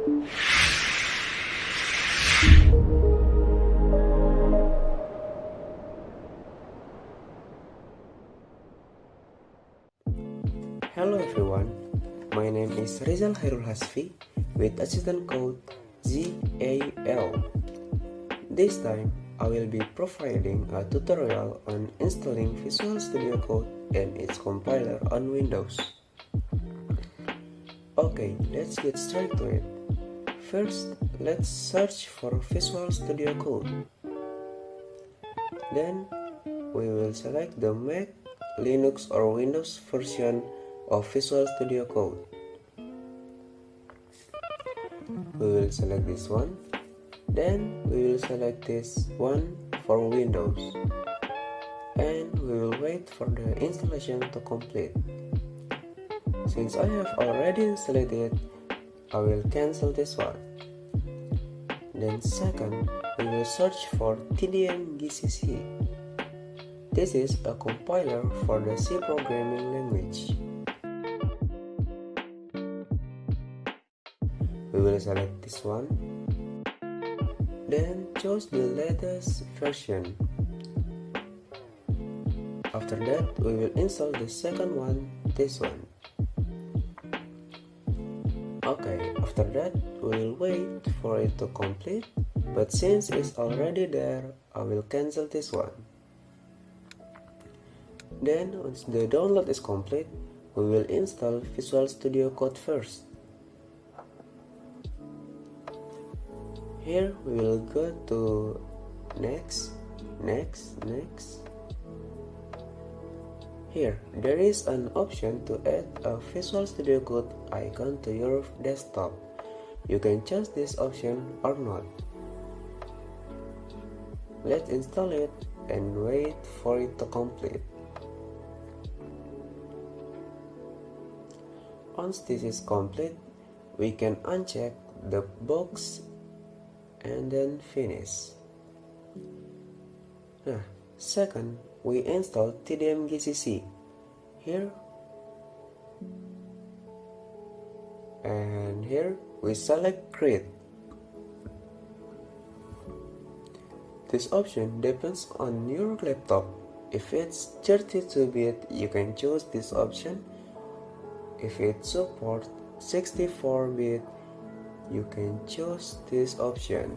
Hello everyone, my name is Rizal Hairul Hasfi with assistant code ZAL. This time, I will be providing a tutorial on installing Visual Studio Code and its compiler on Windows. Okay, let's get straight to it. First, let's search for Visual Studio Code. Then, we will select the Mac, Linux or Windows version of Visual Studio Code. We will select this one. Then we will select this one for Windows. And we will wait for the installation to complete. Since I have already installed it, I will cancel this one. Then second, we will search for TDM GCC. This is a compiler for the C programming language. We will select this one, then choose the latest version. After that, we will install the second one, this one. Okay, after that, we will wait for it to complete, but since it's already there, I will cancel this one. Then, once the download is complete, we will install Visual Studio Code first. Here we will go to next. Here there is an option to add a Visual Studio Code icon to your desktop. You can choose this option or not. Let's install it and wait for it to complete. Once this is complete, we can uncheck the box and then finish. Second, we install TDM GCC here, and here we select create. This option depends on your laptop. If it's 32-bit, you can choose this option. If it supports 64-bit, you can choose this option.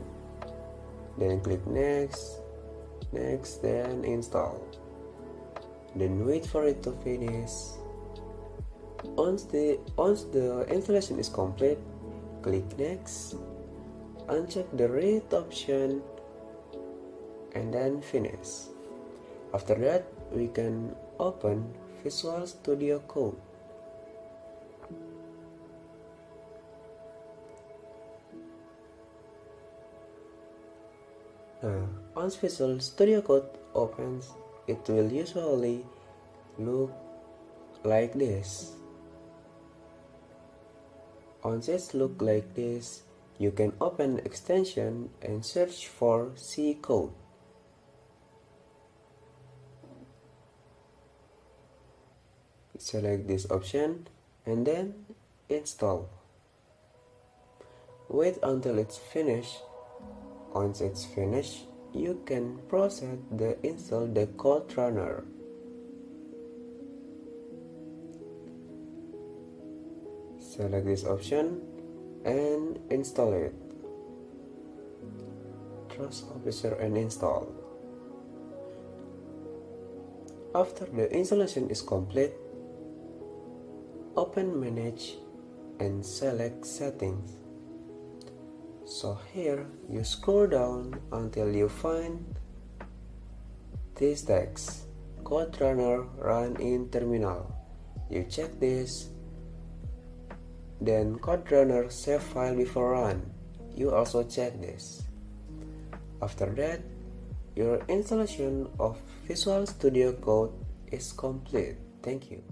Then click next, then install. Then wait for it to finish. Once the installation is complete, click next, uncheck the read option, and then finish. After that, we can open Visual Studio Code. Once Visual Studio Code opens, it will usually look like this. Once it looks like this, you can open the extension and search for C code. Select this option and then install. Wait until it's finished. Once it's finished, you can proceed to install the code runner. Select this option and install it. Trust Officer and install. After the installation is complete, open Manage and select Settings. So here, you scroll down until you find this text, Code Runner Run in Terminal. You check this, then Code Runner Save File Before Run. You also check this. After that, your installation of Visual Studio Code is complete. Thank you.